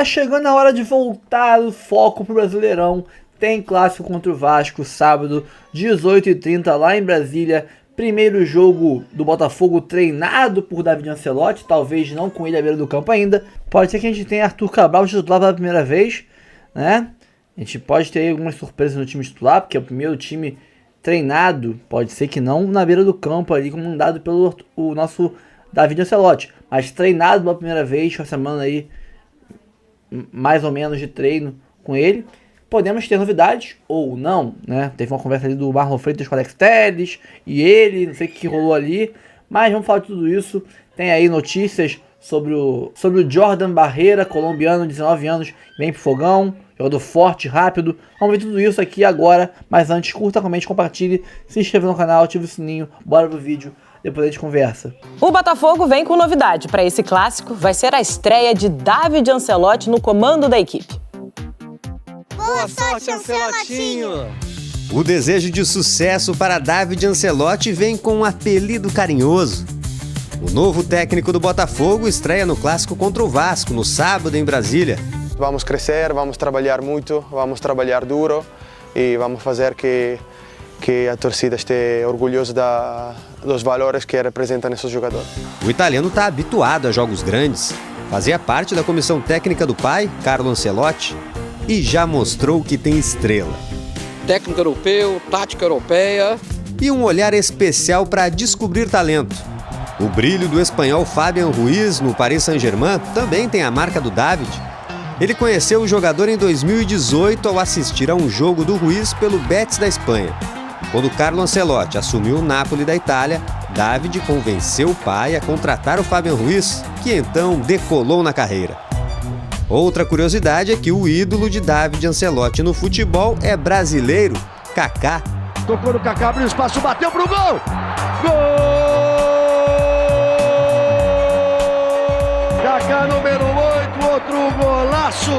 Tá chegando a hora de voltar o foco pro Brasileirão. Tem clássico contra o Vasco, sábado, 18h30, lá em Brasília. Primeiro jogo do Botafogo treinado por David Ancelotti, talvez não com ele à beira do campo ainda. Pode ser que a gente tenha Arthur Cabral titular pela primeira vez, né? A gente pode ter algumas surpresas no time titular, porque é o primeiro time treinado, pode ser que não na beira do campo ali, comandado pelo o nosso David Ancelotti, mas treinado pela primeira vez, uma semana aí mais ou menos de treino com ele. Podemos ter novidades ou não, né? Teve uma conversa ali do Marlon Freitas com o Alex Telles e ele, não sei o que rolou ali, mas vamos falar de tudo isso. Tem aí notícias sobre o Jordan Barreira, colombiano, 19 anos, vem pro fogão, jogador forte, rápido. Vamos ver tudo isso aqui agora, mas antes, curta, comente, compartilhe, se inscreva no canal, ative o sininho, bora pro vídeo, depois a gente conversa. O Botafogo vem com novidade para esse clássico, vai ser a estreia de David Ancelotti no comando da equipe. Boa sorte, Ancelotinho! O desejo de sucesso para David Ancelotti vem com um apelido carinhoso. O novo técnico do Botafogo estreia no clássico contra o Vasco, no sábado em Brasília. Vamos crescer, vamos trabalhar muito, vamos trabalhar duro e vamos fazer que a torcida esteja orgulhosa dos valores que representam esses jogadores. O italiano está habituado a jogos grandes, fazia parte da comissão técnica do pai, Carlo Ancelotti, e já mostrou que tem estrela. Técnico europeu, tática europeia. E um olhar especial para descobrir talento. O brilho do espanhol Fabián Ruiz no Paris Saint-Germain também tem a marca do David. Ele conheceu o jogador em 2018 ao assistir a um jogo do Ruiz pelo Betis da Espanha. Quando Carlo Ancelotti assumiu o Napoli da Itália, David convenceu o pai a contratar o Fabián Ruiz, que então decolou na carreira. Outra curiosidade é que o ídolo de David Ancelotti no futebol é brasileiro, Kaká. Tocou no Kaká, abriu espaço, bateu pro gol! Gol! Kaká número 8, outro golaço!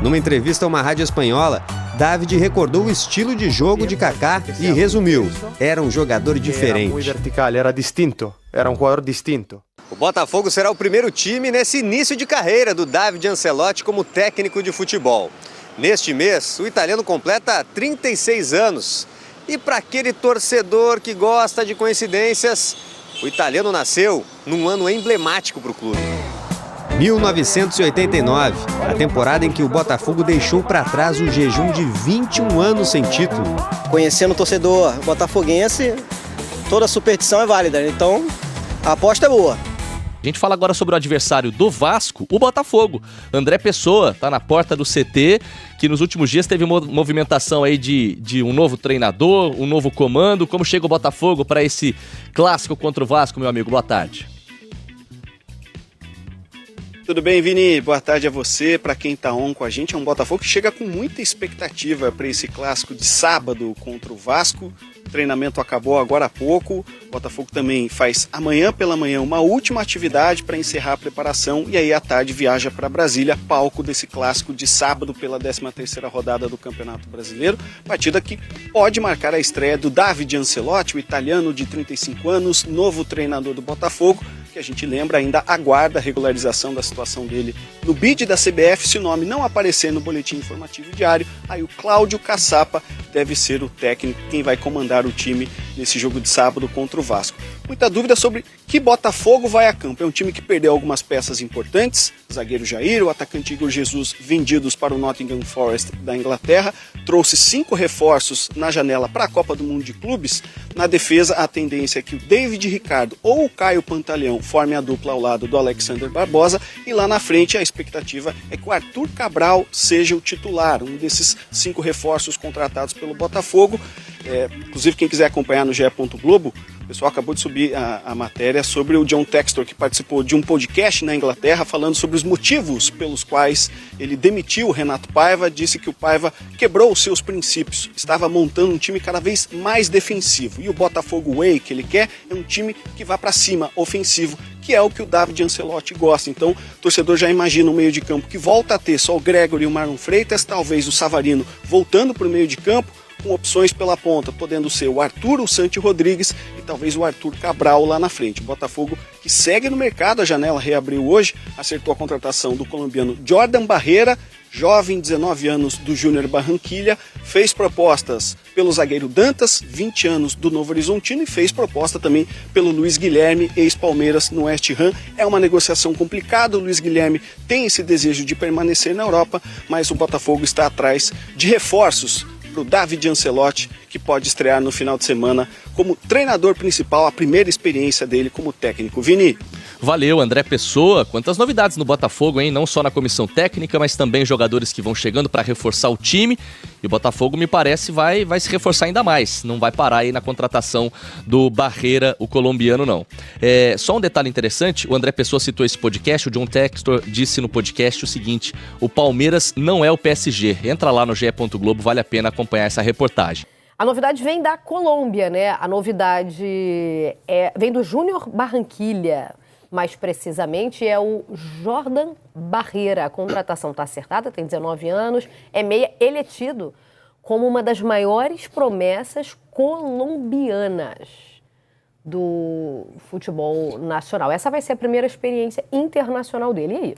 Numa entrevista a uma rádio espanhola, David recordou o estilo de jogo de Kaká e resumiu: era um jogador diferente. Era muito vertical, era distinto, era um jogador distinto. O Botafogo será o primeiro time nesse início de carreira do David Ancelotti como técnico de futebol. Neste mês, o italiano completa 36 anos. E para aquele torcedor que gosta de coincidências, o italiano nasceu num ano emblemático para o clube. 1989, a temporada em que o Botafogo deixou para trás o jejum de 21 anos sem título. Conhecendo o torcedor botafoguense, toda superstição é válida, então a aposta é boa. A gente fala agora sobre o adversário do Vasco, o Botafogo. André Pessoa está na porta do CT, que nos últimos dias teve movimentação aí de um novo treinador, um novo comando. Como chega o Botafogo para esse clássico contra o Vasco, meu amigo? Boa tarde. Tudo bem, Vini? Boa tarde a você. Para quem está on com a gente, é um Botafogo que chega com muita expectativa para esse clássico de sábado contra o Vasco. O treinamento acabou agora há pouco. O Botafogo também faz amanhã pela manhã uma última atividade para encerrar a preparação e aí à tarde viaja para Brasília, palco desse clássico de sábado pela 13ª rodada do Campeonato Brasileiro. Partida que pode marcar a estreia do David Ancelotti, o italiano de 35 anos, novo treinador do Botafogo, que a gente lembra ainda aguarda a regularização da situação dele no bid da CBF. Se o nome não aparecer no boletim informativo diário, aí o Cláudio Caçapa deve ser o técnico, quem vai comandar o time nesse jogo de sábado contra o Vasco. Muita dúvida sobre que Botafogo vai a campo. É um time que perdeu algumas peças importantes, zagueiro Jair, o atacante Igor Jesus, vendidos para o Nottingham Forest da Inglaterra, trouxe 5 reforços na janela para a Copa do Mundo de Clubes. Na defesa, a tendência é que o David Ricardo ou o Caio Pantaleão formem a dupla ao lado do Alexander Barbosa, e lá na frente a expectativa é que o Arthur Cabral seja o titular, um desses 5 reforços contratados pelo Botafogo. Inclusive, quem quiser acompanhar no GE. Globo, o pessoal acabou de subir a matéria sobre o John Textor, que participou de um podcast na Inglaterra falando sobre os motivos pelos quais ele demitiu o Renato Paiva. Disse que o Paiva quebrou os seus princípios, estava montando um time cada vez mais defensivo, e o Botafogo Way que ele quer é um time que vá para cima, ofensivo, que é o que o David Ancelotti gosta. Então o torcedor já imagina um meio de campo que volta a ter só o Gregory e o Marlon Freitas, talvez o Savarino voltando para o meio de campo, com opções pela ponta, podendo ser o Arthur, o Santi Rodrigues, e talvez o Arthur Cabral lá na frente. O Botafogo, que segue no mercado, a janela reabriu hoje, acertou a contratação do colombiano Jordan Barreira, jovem, 19 anos, do Júnior Barranquilla, fez propostas pelo zagueiro Dantas, 20 anos, do Novo Horizontino, e fez proposta também pelo Luiz Guilherme, ex-Palmeiras, no West Ham. É uma negociação complicada, o Luiz Guilherme tem esse desejo de permanecer na Europa, mas o Botafogo está atrás de reforços para o David Ancelotti, que pode estrear no final de semana como treinador principal, a primeira experiência dele como técnico. Vini. Valeu, André Pessoa. Quantas novidades no Botafogo, hein? Não só na comissão técnica, mas também jogadores que vão chegando para reforçar o time. E o Botafogo, me parece, vai se reforçar ainda mais. Não vai parar aí na contratação do Barreira, o colombiano, não. Só um detalhe interessante, o André Pessoa citou esse podcast, o John Textor disse no podcast o seguinte: o Palmeiras não é o PSG. Entra lá no GE. Globo, vale a pena acompanhar essa reportagem. A novidade vem da Colômbia, né? A novidade vem do Júnior Barranquilla. Mais precisamente, é o Jordan Barreira. A contratação está acertada, tem 19 anos, é meia. Ele é tido como uma das maiores promessas colombianas do futebol nacional. Essa vai ser a primeira experiência internacional dele.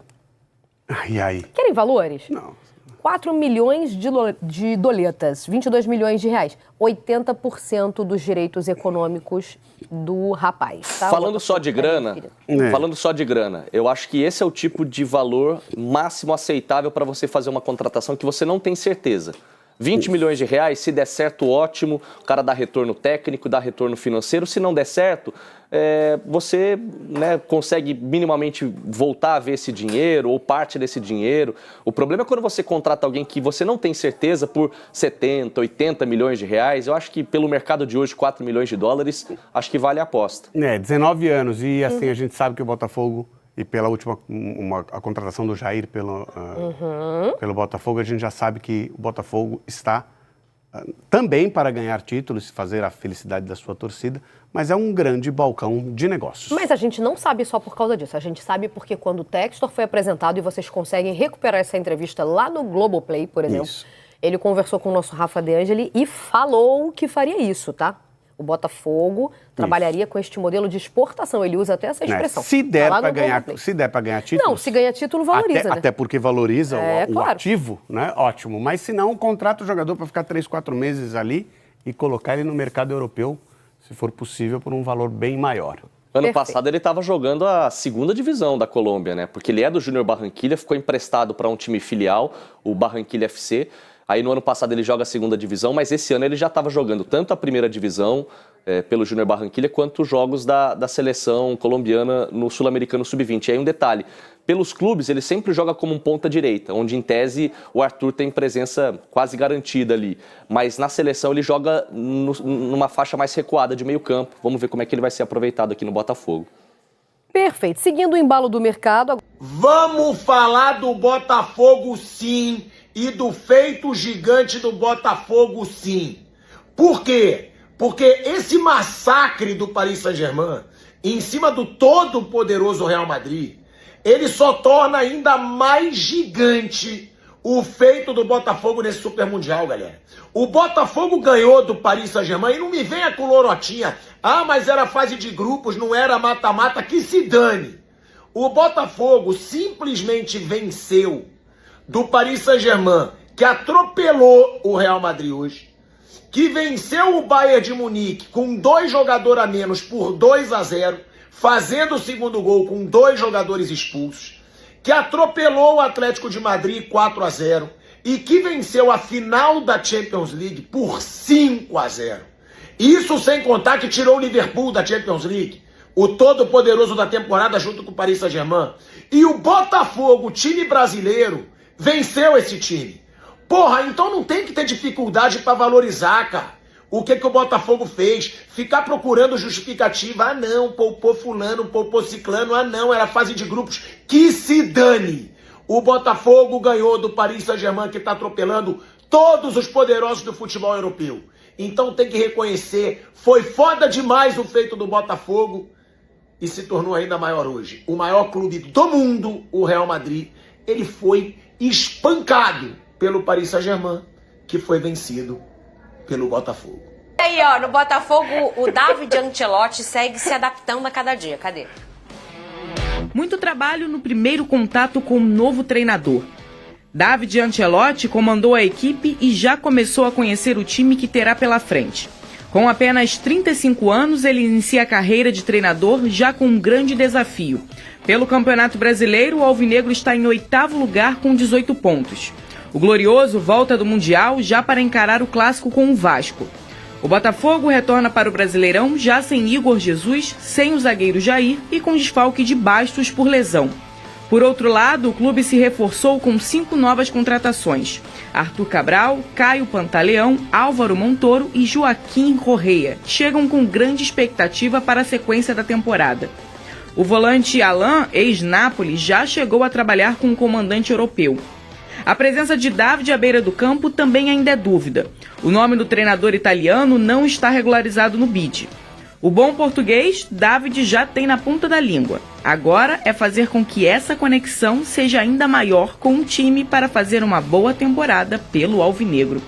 E aí? Querem valores? Não. 4 milhões de doletas, 22 milhões de reais, 80% dos direitos econômicos do rapaz. Tá? Falando só de grana, eu acho que esse é o tipo de valor máximo aceitável para você fazer uma contratação que você não tem certeza. 20 milhões de reais, se der certo, ótimo, o cara dá retorno técnico, dá retorno financeiro. Se não der certo, você consegue minimamente voltar a ver esse dinheiro ou parte desse dinheiro. O problema é quando você contrata alguém que você não tem certeza por 70, 80 milhões de reais. Eu acho que pelo mercado de hoje, 4 milhões de dólares, acho que vale a aposta. 19 anos e assim a gente sabe que o Botafogo... E pela última a contratação do Jair pelo Botafogo, a gente já sabe que o Botafogo está também para ganhar títulos e fazer a felicidade da sua torcida, mas é um grande balcão de negócios. Mas a gente não sabe só por causa disso, a gente sabe porque quando o Textor foi apresentado, e vocês conseguem recuperar essa entrevista lá no Globoplay, por exemplo, ele conversou com o nosso Rafa De Angeli e falou que faria isso, tá? O Botafogo trabalharia com este modelo de exportação. Ele usa até essa expressão. Se der para ganhar título... Não, se ganhar título, valoriza, até porque valoriza o ativo, né? Ótimo. Mas se não, contrata o jogador para ficar 3, 4 meses ali e colocar ele no mercado europeu, se for possível, por um valor bem maior. Ano passado ele estava jogando a segunda divisão da Colômbia, né? Porque ele é do Júnior Barranquilla, ficou emprestado para um time filial, o Barranquilla FC. Aí no ano passado ele joga a segunda divisão, mas esse ano ele já estava jogando tanto a primeira divisão pelo Júnior Barranquilla quanto os jogos da seleção colombiana no Sul-Americano Sub-20. E aí um detalhe, pelos clubes ele sempre joga como um ponta-direita, onde em tese o Arthur tem presença quase garantida ali. Mas na seleção ele joga numa faixa mais recuada de meio campo. Vamos ver como é que ele vai ser aproveitado aqui no Botafogo. Perfeito. Seguindo o embalo do mercado... Vamos falar do Botafogo, sim. E do feito gigante do Botafogo, sim. Por quê? Porque esse massacre do Paris Saint-Germain, em cima do todo-poderoso Real Madrid, ele só torna ainda mais gigante o feito do Botafogo nesse Super Mundial, galera. O Botafogo ganhou do Paris Saint-Germain e não me venha com lorotinha. Ah, mas era fase de grupos, não era mata-mata, que se dane. O Botafogo simplesmente venceu do Paris Saint-Germain, que atropelou o Real Madrid hoje, que venceu o Bayern de Munique com 2 jogadores a menos por 2-0, fazendo o segundo gol com 2 jogadores expulsos, que atropelou o Atlético de Madrid 4-0 e que venceu a final da Champions League por 5-0. Isso sem contar que tirou o Liverpool da Champions League, o todo-poderoso da temporada junto com o Paris Saint-Germain. E o Botafogo, time brasileiro, venceu esse time. Porra, então não tem que ter dificuldade para valorizar, cara. O que o Botafogo fez? Ficar procurando justificativa. Ah, não, poupou fulano, poupou ciclano. Ah, não, era fase de grupos. Que se dane. O Botafogo ganhou do Paris Saint-Germain, que está atropelando todos os poderosos do futebol europeu. Então tem que reconhecer, foi foda demais o feito do Botafogo e se tornou ainda maior hoje. O maior clube do mundo, o Real Madrid, ele foi espancado pelo Paris Saint-Germain, que foi vencido pelo Botafogo. E aí, ó, no Botafogo, o David Ancelotti segue se adaptando a cada dia. Cadê? Muito trabalho no primeiro contato com o novo treinador. David Ancelotti comandou a equipe e já começou a conhecer o time que terá pela frente. Com apenas 35 anos, ele inicia a carreira de treinador já com um grande desafio. Pelo Campeonato Brasileiro, o alvinegro está em 8º lugar com 18 pontos. O Glorioso volta do Mundial já para encarar o clássico com o Vasco. O Botafogo retorna para o Brasileirão já sem Igor Jesus, sem o zagueiro Jair e com desfalque de Bastos por lesão. Por outro lado, o clube se reforçou com 5 novas contratações. Arthur Cabral, Caio Pantaleão, Álvaro Montoro e Joaquim Correia chegam com grande expectativa para a sequência da temporada. O volante Alain, ex-Nápoles, já chegou a trabalhar com o comandante europeu. A presença de David à beira do campo também ainda é dúvida. O nome do treinador italiano não está regularizado no BID. O bom português, David já tem na ponta da língua. Agora é fazer com que essa conexão seja ainda maior com o time para fazer uma boa temporada pelo alvinegro.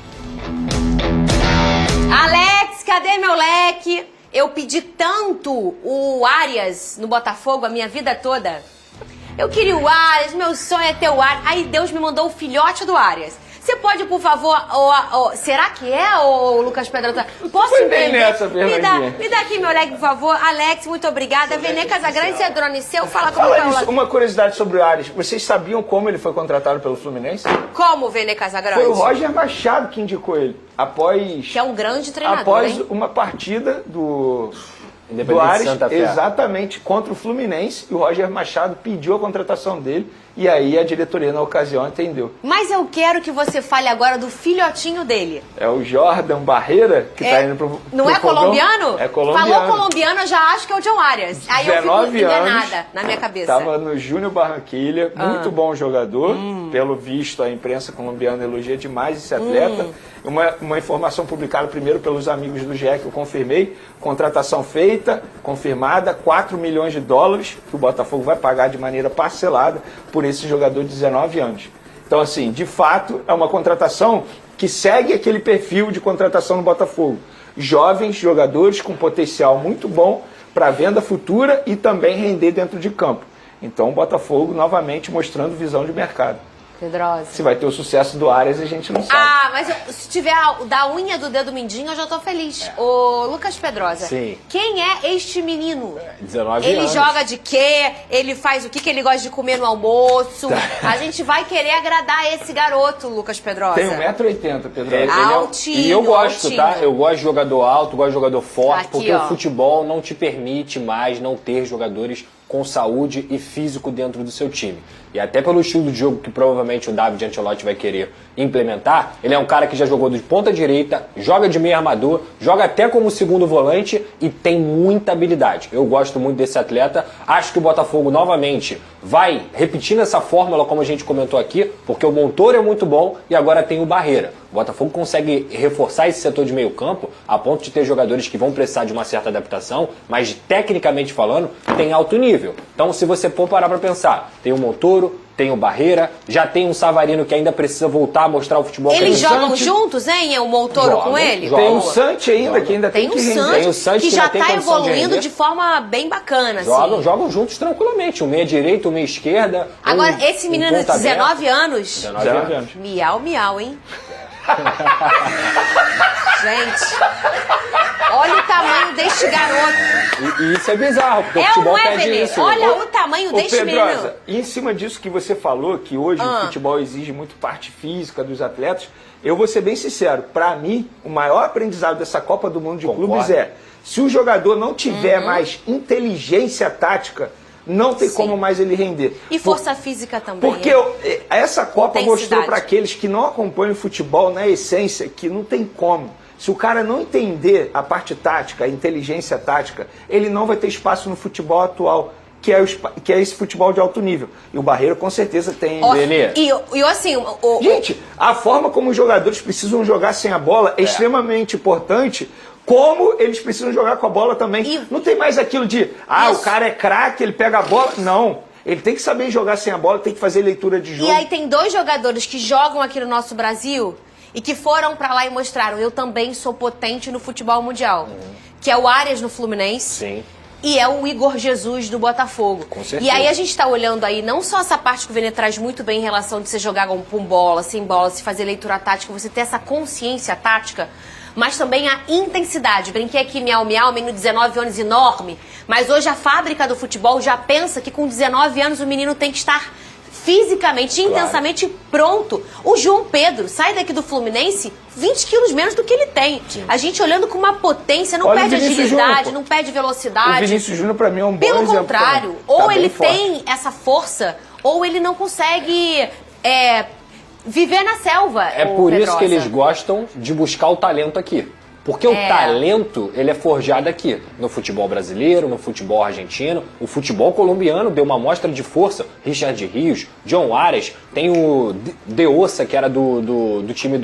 Alex, cadê meu leque? Eu pedi tanto o Arias no Botafogo a minha vida toda. Eu queria o Arias, meu sonho é ter o Arias. Aí Deus me mandou o filhote do Arias. Você pode, por favor, será que é, o Lucas Pedrosa? Posso entender? Nessa, me dá aqui meu leg, por favor. Alex, muito obrigada. Vene Casagrande, você é drone seu, fala como é o Uma curiosidade sobre o Arias. Vocês sabiam como ele foi contratado pelo Fluminense? Como, Vene Casagrande? Foi o Roger Machado que indicou ele. Que é um grande treinador, após uma partida do Arias, exatamente, contra o Fluminense, e o Roger Machado pediu a contratação dele, e aí a diretoria na ocasião entendeu. Mas eu quero que você fale agora do filhotinho dele. É o Jordan Barreira, que tá indo pro Não é colombiano? É colombiano. Falou colombiano, eu já acho que é o John Arias. Aí eu fico enganada na minha cabeça. Tava no Júnior Barranquilha, muito bom jogador, pelo visto a imprensa colombiana elogia demais esse atleta. Uma informação publicada primeiro pelos amigos do GE que eu confirmei, contratação feita, confirmada, 4 milhões de dólares que o Botafogo vai pagar de maneira parcelada por esse jogador de 19 anos. Então, assim, de fato, é uma contratação que segue aquele perfil de contratação no Botafogo. Jovens jogadores com potencial muito bom para venda futura e também render dentro de campo. Então, o Botafogo novamente mostrando visão de mercado. Pedrosa. Se vai ter o sucesso do Arias, a gente não sabe. Ah, mas se tiver da unha do dedo mindinho, eu já tô feliz. Ô, Lucas Pedrosa, sim, quem é este menino? 19 anos. Ele joga de quê? Ele faz o que ele gosta de comer no almoço? A gente vai querer agradar esse garoto, Lucas Pedrosa. Tem 1,80 m, Pedrosa. Altinho, e eu gosto, altinho. tá? Eu gosto de jogador alto, gosto de jogador forte, aqui, porque ó, o futebol não te permite mais não ter jogadores com saúde e físico dentro do seu time. E até pelo estilo de jogo que provavelmente o David Ancelotti vai querer implementar, ele é um cara que já jogou de ponta direita, joga de meio armador, joga até como segundo volante e tem muita habilidade. Eu gosto muito desse atleta, acho que o Botafogo novamente vai repetindo essa fórmula como a gente comentou aqui, porque o Montoro é muito bom e agora tem o Barreira. O Botafogo consegue reforçar esse setor de meio campo a ponto de ter jogadores que vão precisar de uma certa adaptação, mas tecnicamente falando, tem alto nível. Então se você for parar para pensar, tem o Montoro, tem o Barreira, já tem um Savarino que ainda precisa voltar a mostrar o futebol. Eles jogam juntos, hein? O Montoro com ele? Tem o Santi ainda, que ainda tem que render. Tem o Santi que já está evoluindo de forma bem bacana. Jogam juntos tranquilamente, um meia direita, um meia esquerda. Agora, esse menino de 19 anos... 19 anos. Miau, miau, hein? Gente, olha o tamanho deste garoto. E isso é bizarro, porque o futebol pede isso. Olha o tamanho deste menino. E em cima disso que você falou, que hoje o futebol exige muito parte física dos atletas, eu vou ser bem sincero, para mim, o maior aprendizado dessa Copa do Mundo de Clubes é, se o jogador não tiver mais inteligência tática, não tem como mais ele render. E força física também. Porque essa Copa mostrou para aqueles que não acompanham o futebol na essência que não tem como. Se o cara não entender a parte tática, a inteligência tática, ele não vai ter espaço no futebol atual, que é esse futebol de alto nível. E o Barreira com certeza tem. E assim... Gente, a forma como os jogadores precisam jogar sem a bola é extremamente importante. Como eles precisam jogar com a bola também. Não tem mais aquilo de, o cara é craque, ele pega a bola. Não. Ele tem que saber jogar sem a bola, tem que fazer leitura de jogo. E aí tem 2 jogadores que jogam aqui no nosso Brasil e que foram pra lá e mostraram, eu também sou potente no futebol mundial. Que é o Arias no Fluminense. Sim. E é o Igor Jesus do Botafogo. Com certeza. E aí a gente tá olhando aí não só essa parte que o Vene traz muito bem em relação de você jogar com bola, sem bola, se fazer leitura tática, você ter essa consciência tática, mas também a intensidade. Brinquei aqui, miau, menino de 19 anos enorme, mas hoje a fábrica do futebol já pensa que com 19 anos o menino tem que estar fisicamente, intensamente pronto. O João Pedro sai daqui do Fluminense 20 quilos menos do que ele tem. Sim. A gente olhando com uma potência, não perde agilidade, não perde velocidade. O Vinícius Júnior pra mim é um bom exemplo. Pelo contrário, ou tá ele tem essa força, ou ele não consegue viver na selva. É por isso que eles gostam de buscar o talento aqui. Porque o talento, ele é forjado aqui, no futebol brasileiro, no futebol argentino, o futebol colombiano deu uma amostra de força. Richard Rios, John Arias, tem o De Ossa, que era do time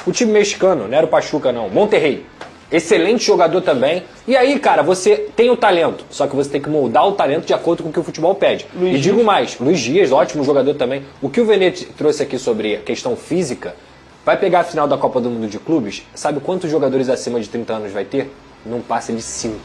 o time mexicano, não era o Pachuca não, Monterrey. Excelente jogador também. E aí, cara, você tem o talento, só que você tem que moldar o talento de acordo com o que o futebol pede. E digo mais, Luiz Dias, ótimo jogador também. O que o Venete trouxe aqui sobre a questão física, vai pegar a final da Copa do Mundo de Clubes, sabe quantos jogadores acima de 30 anos vai ter? Não passa de 5.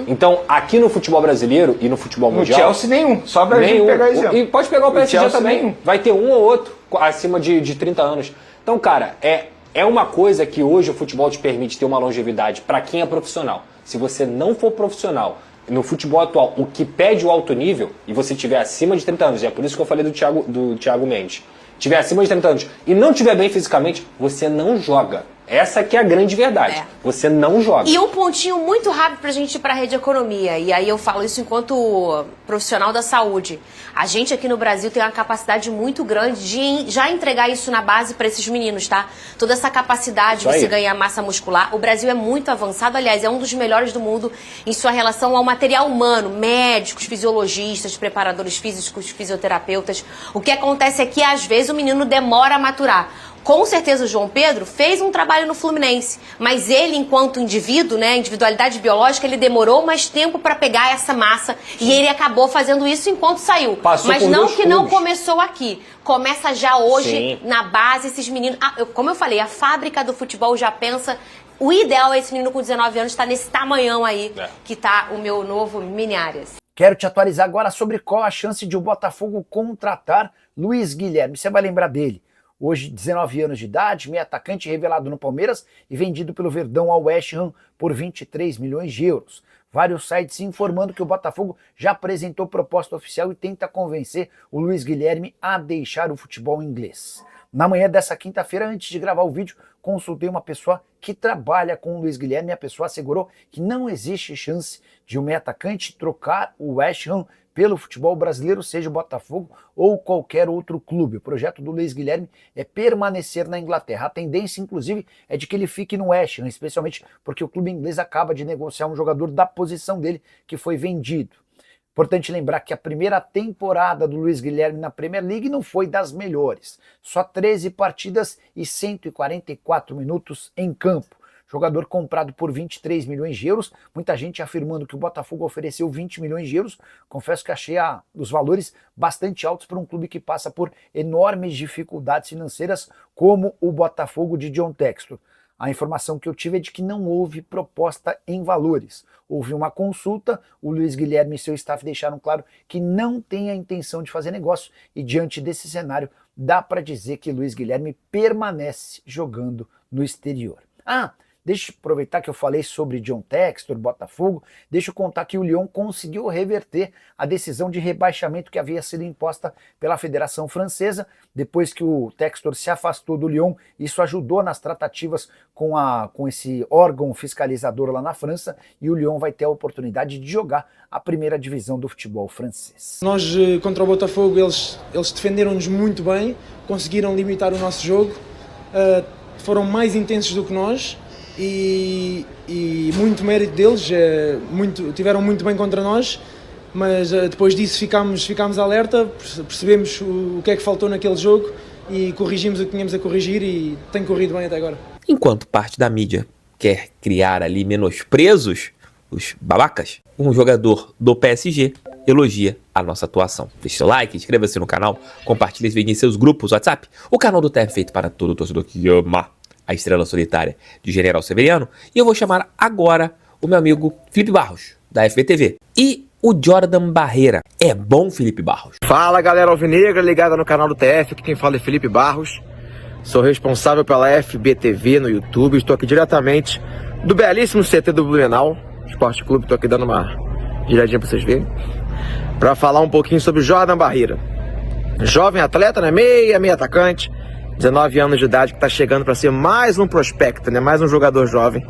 Então, aqui no futebol brasileiro e no futebol mundial... No Chelsea nenhum, só pra gente pegar exemplo. E pode pegar o PSG também, nenhum. Vai ter um ou outro acima de 30 anos. Então, cara, é uma coisa que hoje o futebol te permite ter uma longevidade para quem é profissional. Se você não for profissional, no futebol atual, o que pede o alto nível, e você tiver acima de 30 anos, e é por isso que eu falei do Thiago Mendes, tiver acima de 30 anos e não tiver bem fisicamente, você não joga. Essa que é a grande verdade. Você não joga. E um pontinho muito rápido pra gente ir pra rede economia. E aí eu falo isso enquanto profissional da saúde. A gente aqui no Brasil tem uma capacidade muito grande de já entregar isso na base pra esses meninos, tá? Toda essa capacidade de você ganhar massa muscular. O Brasil é muito avançado, aliás, é um dos melhores do mundo em sua relação ao material humano. Médicos, fisiologistas, preparadores físicos, fisioterapeutas. O que acontece é que às vezes o menino demora a maturar. Com certeza o João Pedro fez um trabalho no Fluminense, mas ele, enquanto indivíduo, né, individualidade biológica, ele demorou mais tempo para pegar essa massa e ele acabou fazendo isso enquanto saiu. Mas não que não começou aqui, começa já hoje na base, esses meninos. Como eu falei, a fábrica do futebol já pensa. O ideal é esse menino com 19 anos estar nesse tamanhão aí que tá o meu novo Mini Arias. Quero te atualizar agora sobre qual a chance de o Botafogo contratar Luiz Guilherme. Você vai lembrar dele. Hoje, 19 anos de idade, meio atacante revelado no Palmeiras e vendido pelo Verdão ao West Ham por 23 milhões de euros. Vários sites informando que o Botafogo já apresentou proposta oficial e tenta convencer o Luiz Guilherme a deixar o futebol inglês. Na manhã dessa quinta-feira, antes de gravar o vídeo, consultei uma pessoa que trabalha com o Luiz Guilherme e a pessoa assegurou que não existe chance de um meio atacante trocar o West Ham pelo futebol brasileiro, seja o Botafogo ou qualquer outro clube. O projeto do Luiz Guilherme é permanecer na Inglaterra. A tendência, inclusive, é de que ele fique no West Ham, especialmente porque o clube inglês acaba de negociar um jogador da posição dele que foi vendido. Importante lembrar que a primeira temporada do Luiz Guilherme na Premier League não foi das melhores. Só 13 partidas e 144 minutos em campo. Jogador comprado por 23 milhões de euros, muita gente afirmando que o Botafogo ofereceu 20 milhões de euros. Confesso que achei os valores bastante altos para um clube que passa por enormes dificuldades financeiras como o Botafogo de John Textor. A informação que eu tive é de que não houve proposta em valores. Houve uma consulta, o Luiz Guilherme e seu staff deixaram claro que não tem a intenção de fazer negócio e diante desse cenário dá para dizer que Luiz Guilherme permanece jogando no exterior. Deixa eu aproveitar que eu falei sobre John Textor, Botafogo, deixa eu contar que o Lyon conseguiu reverter a decisão de rebaixamento que havia sido imposta pela Federação Francesa, depois que o Textor se afastou do Lyon. Isso ajudou nas tratativas com esse órgão fiscalizador lá na França, e o Lyon vai ter a oportunidade de jogar a primeira divisão do futebol francês. Nós, contra o Botafogo, eles defenderam-nos muito bem, conseguiram limitar o nosso jogo, foram mais intensos do que nós, e muito mérito deles, tiveram muito bem contra nós, mas depois disso ficámos alerta, percebemos o que é que faltou naquele jogo e corrigimos o que tínhamos a corrigir e tem corrido bem até agora. Enquanto parte da mídia quer criar ali menosprezos, os babacas, um jogador do PSG elogia a nossa atuação. Deixe seu like, inscreva-se no canal, compartilhe esse vídeo em seus grupos WhatsApp. O canal do TF é feito para todo torcedor que ama a estrela solitária de General Severiano. E eu vou chamar agora o meu amigo Felipe Barros, da FBTV. E o Jordan Barreira. É bom, Felipe Barros? Fala, galera alvinegra ligada no canal do TF. Aqui quem fala é Felipe Barros. Sou responsável pela FBTV no YouTube. Estou aqui diretamente do belíssimo CT do Blumenau Esporte Clube. Estou aqui dando uma giradinha para vocês verem, para falar um pouquinho sobre Jordan Barreira. Jovem atleta, né? Meia atacante, 19 anos de idade, que está chegando para ser mais um prospecto, né? Mais um jogador jovem,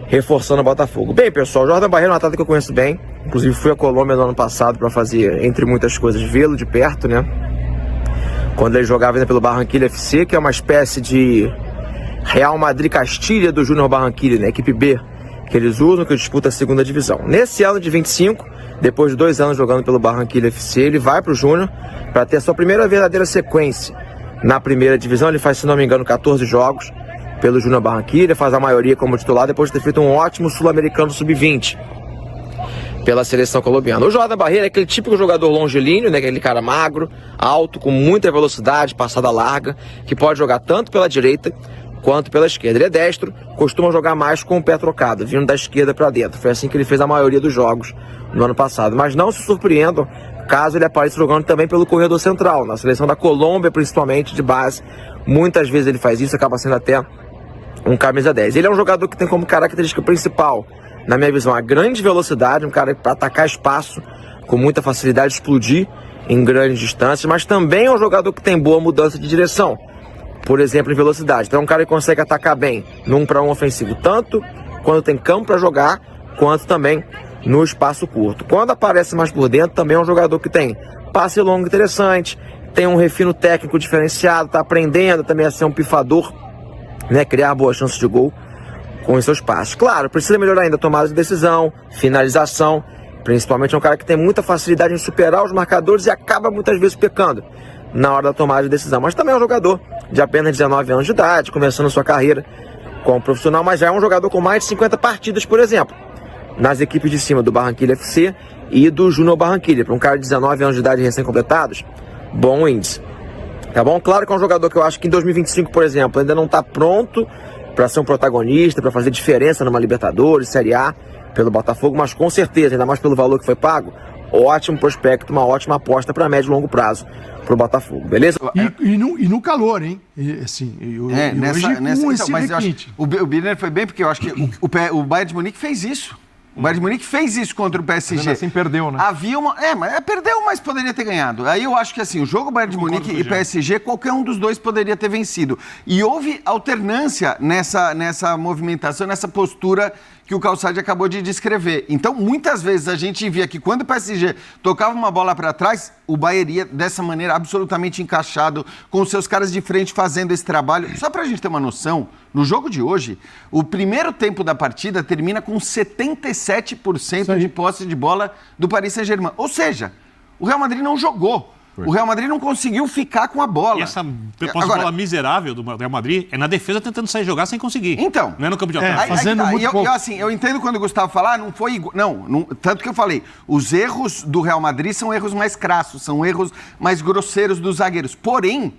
reforçando o Botafogo. Bem, pessoal, Jordan Barreira é um atleta que eu conheço bem. Inclusive fui à Colômbia no ano passado para fazer, entre muitas coisas, vê-lo de perto, né? Quando ele jogava ainda pelo Barranquilla FC, que é uma espécie de Real Madrid Castilha do Júnior Barranquilla, né? Equipe B, que eles usam, que disputa a segunda divisão. Nesse ano de 25, depois de 2 anos jogando pelo Barranquilla FC, ele vai para o Júnior para ter a sua primeira verdadeira sequência na primeira divisão. Ele faz, se não me engano, 14 jogos pelo Júnior Barranquilla, faz a maioria como titular, depois de ter feito um ótimo sul-americano sub-20 pela seleção colombiana. O Jordan Barreira é aquele típico jogador longilíneo, né? Aquele cara magro, alto, com muita velocidade, passada larga, que pode jogar tanto pela direita quanto pela esquerda. Ele é destro, costuma jogar mais com o pé trocado, vindo da esquerda para dentro. Foi assim que ele fez a maioria dos jogos no ano passado. Mas não se surpreendam caso ele apareça jogando também pelo corredor central, na seleção da Colômbia, principalmente de base. Muitas vezes ele faz isso, acaba sendo até um camisa 10. Ele é um jogador que tem como característica principal, na minha visão, a grande velocidade, um cara para atacar espaço com muita facilidade, explodir em grandes distâncias, mas também é um jogador que tem boa mudança de direção, por exemplo, em velocidade. Então é um cara que consegue atacar bem no 1 para 1 ofensivo, tanto quando tem campo para jogar, quanto também no espaço curto. Quando aparece mais por dentro, também é um jogador que tem passe longo interessante, tem um refino técnico diferenciado, está aprendendo também a ser um pifador, né, criar boas chances de gol com os seus passes. Claro, precisa melhorar ainda a tomada de decisão, finalização, principalmente é um cara que tem muita facilidade em superar os marcadores e acaba muitas vezes pecando na hora da tomada de decisão. Mas também é um jogador de apenas 19 anos de idade, começando sua carreira como profissional, mas já é um jogador com mais de 50 partidas, por exemplo, nas equipes de cima do Barranquilla FC e do Júnior Barranquilla. Para um cara de 19 anos de idade recém-completados, bom índice. Tá bom? Claro que é um jogador que eu acho que em 2025, por exemplo, ainda não está pronto para ser um protagonista, para fazer diferença numa Libertadores, Série A, pelo Botafogo, mas com certeza, ainda mais pelo valor que foi pago, ótimo prospecto, uma ótima aposta para médio e longo prazo para o Botafogo, beleza? E no calor, hein? Assim, mas eu acho, o Birner foi bem, porque eu acho que o Bayern de Munique fez isso. O Bayern de Munique fez isso contra o PSG. Mas assim perdeu, né? Havia uma... perdeu, mas poderia ter ganhado. Aí eu acho que assim, o jogo Bayern de Munique e PSG, qualquer um dos dois poderia ter vencido. E houve alternância nessa movimentação, nessa postura que o Calçade acabou de descrever. Então, muitas vezes a gente via que quando o PSG tocava uma bola para trás, o Bayern ia dessa maneira absolutamente encaixado, com os seus caras de frente fazendo esse trabalho. Só para a gente ter uma noção, no jogo de hoje, o primeiro tempo da partida termina com 77% de posse de bola do Paris Saint-Germain. Ou seja, o Real Madrid não jogou. O Real Madrid não conseguiu ficar com a bola. E essa posse de bola miserável do Real Madrid é na defesa tentando sair jogar sem conseguir. Então. Não é no campo de ataque. Fazendo muito pouco. Eu entendo quando o Gustavo falar, não foi igual. Não, tanto que eu falei, os erros do Real Madrid são erros mais crassos, são erros mais grosseiros dos zagueiros. Porém,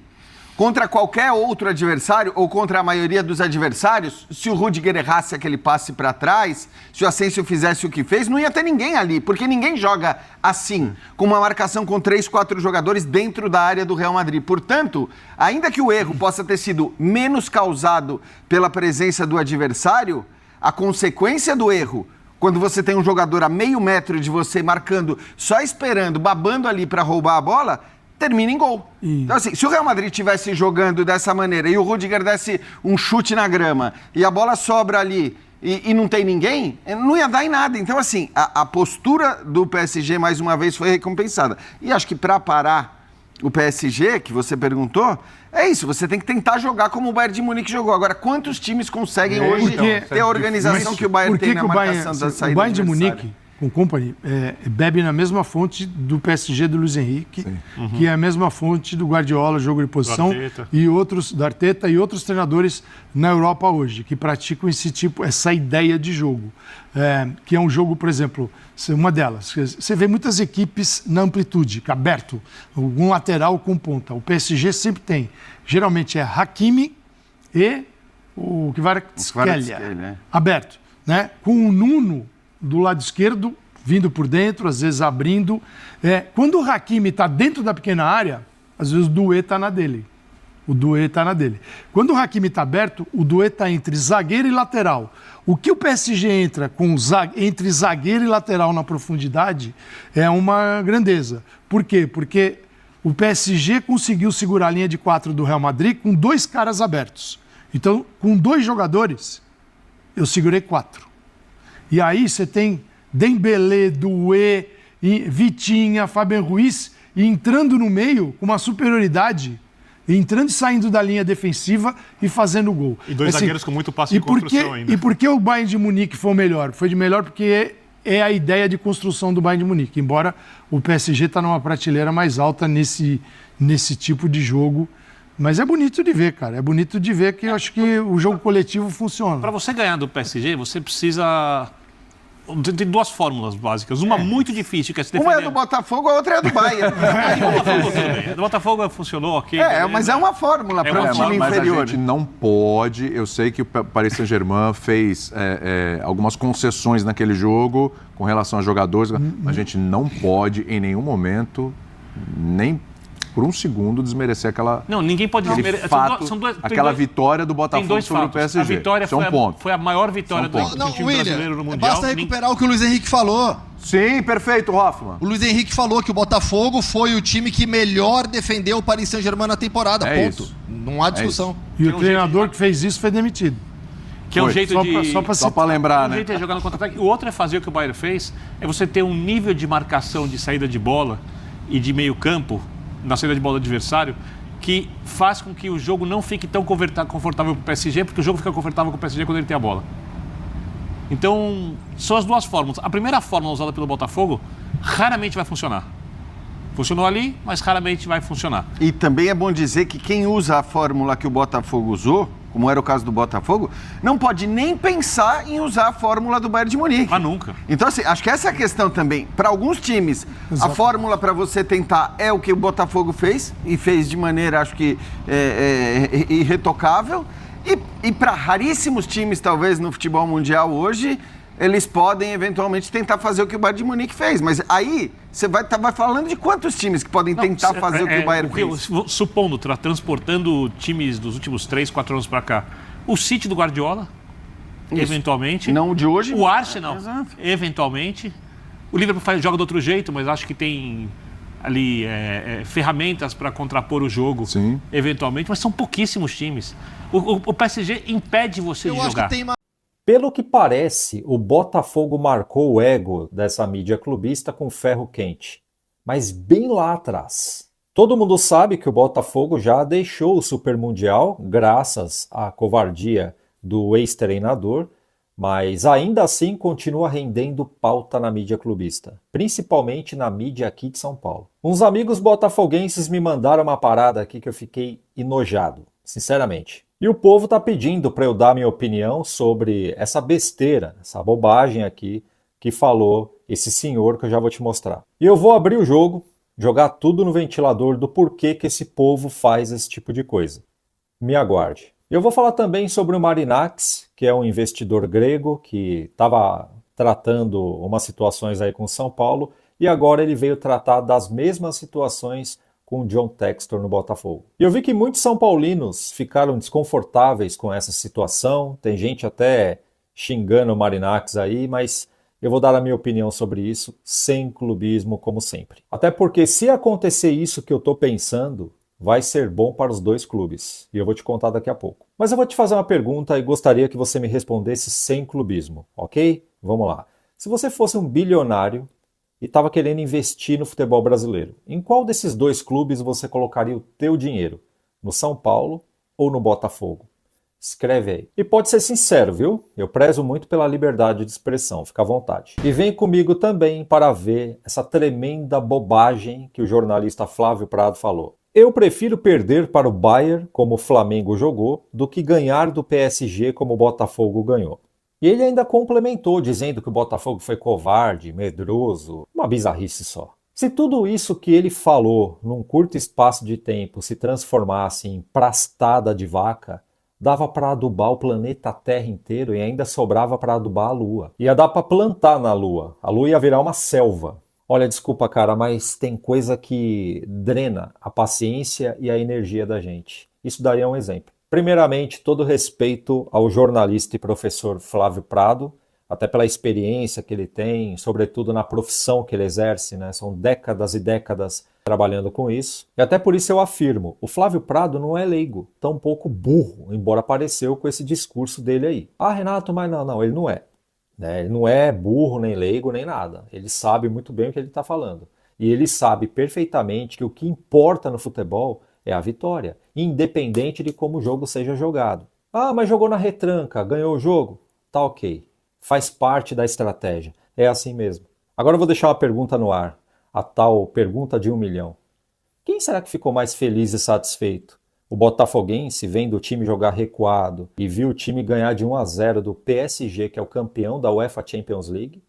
contra qualquer outro adversário, ou contra a maioria dos adversários, se o Rudiger errasse aquele passe para trás, se o Asensio fizesse o que fez, não ia ter ninguém ali, porque ninguém joga assim, com uma marcação com 3, 4 jogadores dentro da área do Real Madrid. Portanto, ainda que o erro possa ter sido menos causado pela presença do adversário, a consequência do erro, quando você tem um jogador a meio metro de você marcando, só esperando, babando ali para roubar a bola, termina em gol. Então, assim, se o Real Madrid estivesse jogando dessa maneira e o Rudiger desse um chute na grama e a bola sobra ali e não tem ninguém, não ia dar em nada. Então, assim, a postura do PSG, mais uma vez, foi recompensada. E acho que para parar o PSG, que você perguntou, é isso, você tem que tentar jogar como o Bayern de Munique jogou. Agora, quantos times conseguem hoje ter a organização que o Bayern tem na marcação da saída? O Bayern de Munique com Kompany, bebe na mesma fonte do PSG do Luiz Henrique, que é a mesma fonte do Guardiola, jogo de posição, e outros, do Arteta e outros treinadores na Europa hoje, que praticam essa ideia de jogo. Que é um jogo, por exemplo, uma delas, você vê muitas equipes na amplitude, aberto, algum lateral com ponta. O PSG sempre tem, geralmente é Hakimi e o Kvaratskhelia, aberto, né? Com o Nuno do lado esquerdo, vindo por dentro, às vezes abrindo. Quando o Hakimi está dentro da pequena área, às vezes o Doué está na dele. Quando o Hakimi está aberto, o Doué está entre zagueiro e lateral. O que o PSG entra entre zagueiro e lateral na profundidade é uma grandeza. Por quê? Porque o PSG conseguiu segurar a linha de 4 do Real Madrid com 2 caras abertos. Então, com 2 jogadores, eu segurei 4. E aí você tem Dembélé, Doué, Vitinha, Fabian Ruiz, e entrando no meio com uma superioridade, entrando e saindo da linha defensiva e fazendo gol. E 2 zagueiros com muito passe de construção ainda. E por que o Bayern de Munique foi o melhor? Foi de melhor porque é a ideia de construção do Bayern de Munique, embora o PSG está numa prateleira mais alta nesse tipo de jogo. Mas é bonito de ver, cara. É bonito de ver que eu acho que o jogo coletivo funciona. Para você ganhar do PSG, você precisa... Tem 2 fórmulas básicas. Uma muito difícil, que é se defender. Uma é do Botafogo, a outra é do Bayern. Do Botafogo funcionou, ok. Mas é uma fórmula para um time inferior. Mas a gente não pode... Eu sei que o Paris Saint-Germain fez algumas concessões naquele jogo com relação a jogadores, mas a gente não pode, em nenhum momento, nem por um segundo, desmerecer aquela... Não, ninguém pode desmerecer. Aquela vitória do Botafogo sobre o PSG. A vitória foi a maior vitória do time brasileiro no Mundial. Basta recuperar o que o Luiz Henrique falou. Sim, perfeito, Hoffman. O Luiz Henrique falou que o Botafogo foi o time que melhor defendeu o Paris Saint-Germain na temporada, ponto. Isso. Não há discussão. E o treinador que fez isso foi demitido. Que é um jeito só para lembrar, né? Um jeito é jogar no contra-ataque. O outro é fazer o que o Bayern fez, é você ter um nível de marcação de saída de bola e de meio campo na saída de bola do adversário, que faz com que o jogo não fique tão confortável para o PSG, porque o jogo fica confortável com o PSG quando ele tem a bola. Então, são as 2 fórmulas. A primeira fórmula usada pelo Botafogo raramente vai funcionar. Funcionou ali, mas raramente vai funcionar. E também é bom dizer que quem usa a fórmula que o Botafogo usou, como era o caso do Botafogo, não pode nem pensar em usar a fórmula do Bayern de Munique. Ah, nunca. Então, assim, acho que essa é a questão também. Para alguns times, a fórmula para você tentar é o que o Botafogo fez, e fez de maneira, acho que, irretocável. E para raríssimos times, talvez, no futebol mundial hoje, eles podem, eventualmente, tentar fazer o que o Bayern de Munique fez. Mas aí, você vai falando de quantos times que podem tentar fazer o que o Bayern fez? Supondo, transportando times dos últimos 3, 4 anos para cá. O City do Guardiola, eventualmente. Não o de hoje. O Arsenal, eventualmente. O Liverpool joga de outro jeito, mas acho que tem ali ferramentas para contrapor o jogo, eventualmente. Mas são pouquíssimos times. O PSG impede você de jogar. Pelo que parece, o Botafogo marcou o ego dessa mídia clubista com ferro quente, mas bem lá atrás. Todo mundo sabe que o Botafogo já deixou o Super Mundial graças à covardia do ex-treinador, mas ainda assim continua rendendo pauta na mídia clubista, principalmente na mídia aqui de São Paulo. Uns amigos botafoguenses me mandaram uma parada aqui que eu fiquei enojado, sinceramente. E o povo tá pedindo para eu dar minha opinião sobre essa besteira, essa bobagem aqui que falou esse senhor que eu já vou te mostrar. E eu vou abrir o jogo, jogar tudo no ventilador do porquê que esse povo faz esse tipo de coisa. Me aguarde. Eu vou falar também sobre o Marinax, que é um investidor grego que estava tratando umas situações aí com São Paulo e agora ele veio tratar das mesmas situações com o John Textor no Botafogo. E eu vi que muitos são paulinos ficaram desconfortáveis com essa situação, tem gente até xingando o Marinax aí, mas eu vou dar a minha opinião sobre isso, sem clubismo, como sempre. Até porque se acontecer isso que eu tô pensando, vai ser bom para os 2 clubes, e eu vou te contar daqui a pouco. Mas eu vou te fazer uma pergunta e gostaria que você me respondesse sem clubismo, ok? Vamos lá. Se você fosse um bilionário e estava querendo investir no futebol brasileiro, em qual desses 2 clubes você colocaria o teu dinheiro? No São Paulo ou no Botafogo? Escreve aí. E pode ser sincero, viu? Eu prezo muito pela liberdade de expressão, fica à vontade. E vem comigo também para ver essa tremenda bobagem que o jornalista Flávio Prado falou. Eu prefiro perder para o Bayern, como o Flamengo jogou, do que ganhar do PSG como o Botafogo ganhou. E ele ainda complementou, dizendo que o Botafogo foi covarde, medroso, uma bizarrice só. Se tudo isso que ele falou num curto espaço de tempo se transformasse em prastada de vaca, dava para adubar o planeta Terra inteiro e ainda sobrava para adubar a Lua. Ia dar para plantar na Lua. A Lua ia virar uma selva. Olha, desculpa, cara, mas tem coisa que drena a paciência e a energia da gente. Isso daria um exemplo. Primeiramente, todo respeito ao jornalista e professor Flávio Prado, até pela experiência que ele tem, sobretudo na profissão que ele exerce, né? São décadas e décadas trabalhando com isso. E até por isso eu afirmo, o Flávio Prado não é leigo, tampouco burro, embora apareceu com esse discurso dele aí. Ah, Renato, mas não, ele não é. Ele não é burro, nem leigo, nem nada. Ele sabe muito bem o que ele está falando. E ele sabe perfeitamente que o que importa no futebol é a vitória, independente de como o jogo seja jogado. Ah, mas jogou na retranca, ganhou o jogo? Tá ok. Faz parte da estratégia. É assim mesmo. Agora eu vou deixar uma pergunta no ar. A tal pergunta de 1 milhão. Quem será que ficou mais feliz e satisfeito? O botafoguense vendo o time jogar recuado e viu o time ganhar de 1-0 do PSG, que é o campeão da UEFA Champions League?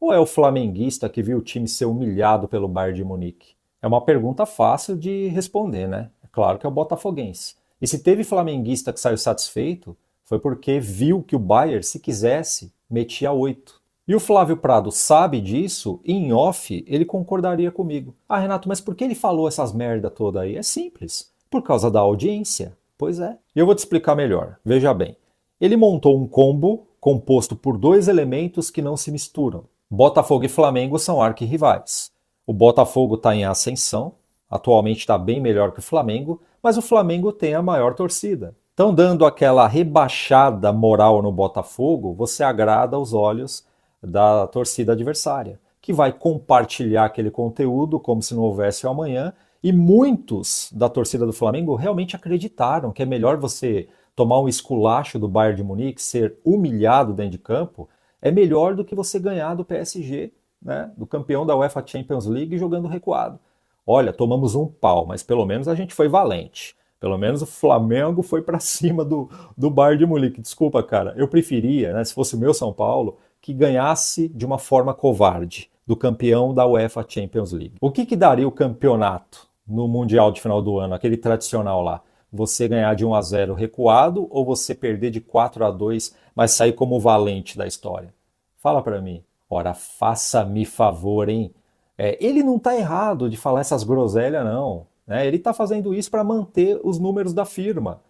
Ou é o flamenguista que viu o time ser humilhado pelo Bayern de Munique? É uma pergunta fácil de responder, né? É claro que é o botafoguense. E se teve flamenguista que saiu satisfeito, foi porque viu que o Bayern, se quisesse, metia 8. E o Flávio Prado sabe disso, e em off ele concordaria comigo. Ah, Renato, mas por que ele falou essas merda toda aí? É simples. Por causa da audiência. Pois é. E eu vou te explicar melhor. Veja bem. Ele montou um combo composto por 2 elementos que não se misturam. Botafogo e Flamengo são arquirrivais. O Botafogo está em ascensão, atualmente está bem melhor que o Flamengo, mas o Flamengo tem a maior torcida. Então, dando aquela rebaixada moral no Botafogo, você agrada os olhos da torcida adversária, que vai compartilhar aquele conteúdo como se não houvesse o amanhã, e muitos da torcida do Flamengo realmente acreditaram que é melhor você tomar um esculacho do Bayern de Munique, ser humilhado dentro de campo, é melhor do que você ganhar do PSG, né, do campeão da UEFA Champions League, jogando recuado. Olha, tomamos um pau, mas pelo menos a gente foi valente. Pelo menos o Flamengo foi para cima do Bayern de Munique. Desculpa, cara, eu preferia, né, se fosse o meu São Paulo, que ganhasse de uma forma covarde do campeão da UEFA Champions League. O que daria o campeonato no Mundial de final do ano, aquele tradicional lá? Você ganhar de 1-0 recuado ou você perder de 4-2, mas sair como valente da história? Fala para mim. Ora, faça-me favor, hein? Ele não tá errado de falar essas groselhas, não. Ele está fazendo isso para manter os números da firma.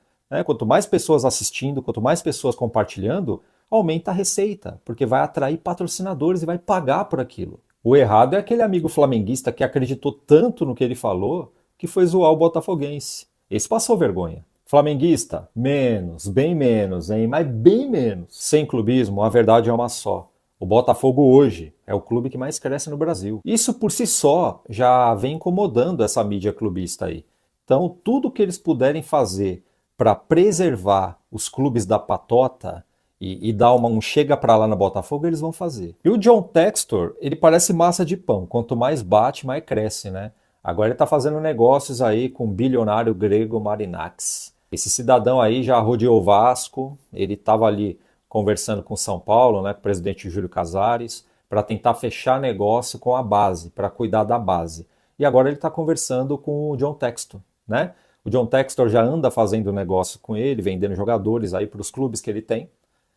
Quanto mais pessoas assistindo, quanto mais pessoas compartilhando, aumenta a receita, porque vai atrair patrocinadores e vai pagar por aquilo. O errado é aquele amigo flamenguista que acreditou tanto no que ele falou que foi zoar o botafoguense. Esse passou vergonha. Flamenguista, menos, bem menos, hein? Mas bem menos. Sem clubismo, a verdade é uma só. O Botafogo hoje é o clube que mais cresce no Brasil. Isso por si só já vem incomodando essa mídia clubista aí. Então, tudo que eles puderem fazer para preservar os clubes da patota e dar um chega pra lá no Botafogo, eles vão fazer. E o John Textor, ele parece massa de pão. Quanto mais bate, mais cresce, né? Agora ele tá fazendo negócios aí com o bilionário grego Marinakis. Esse cidadão aí já rodeou o Vasco, ele tava ali conversando com São Paulo, né, com o presidente Júlio Casares, para tentar fechar negócio com a base, para cuidar da base. E agora ele está conversando com o John Textor, né? O John Textor já anda fazendo negócio com ele, vendendo jogadores aí para os clubes que ele tem,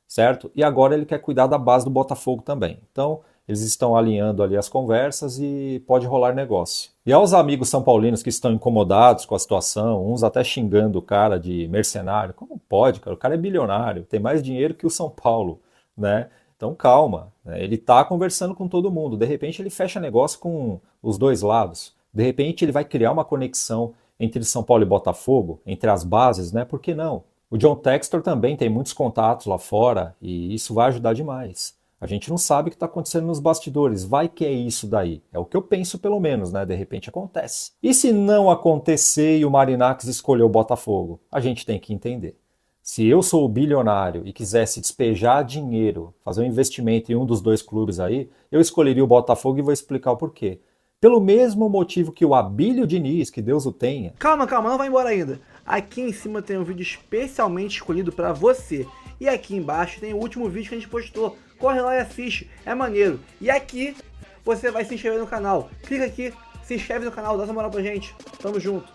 certo? E agora ele quer cuidar da base do Botafogo também. Então, eles estão alinhando ali as conversas e pode rolar negócio. E aos amigos são paulinos que estão incomodados com a situação, uns até xingando o cara de mercenário. Como pode, cara? O cara é bilionário, tem mais dinheiro que o São Paulo, né? Então calma, né? Ele está conversando com todo mundo. De repente ele fecha negócio com os dois lados. De repente ele vai criar uma conexão entre São Paulo e Botafogo, entre as bases, né? Por que não? O John Textor também tem muitos contatos lá fora e isso vai ajudar demais. A gente não sabe o que está acontecendo nos bastidores. Vai que é isso daí. É o que eu penso, pelo menos, né? De repente acontece. E se não acontecer e o Marinakis escolher o Botafogo? A gente tem que entender. Se eu sou o bilionário e quisesse despejar dinheiro, fazer um investimento em um dos dois clubes aí, eu escolheria o Botafogo e vou explicar o porquê. Pelo mesmo motivo que o Abílio Diniz, que Deus o tenha... Calma, não vai embora ainda. Aqui em cima tem um vídeo especialmente escolhido para você. E aqui embaixo tem o último vídeo que a gente postou. Corre lá e assiste, é maneiro. E aqui você vai se inscrever no canal. Clica aqui, se inscreve no canal, dá essa moral pra gente. Tamo junto.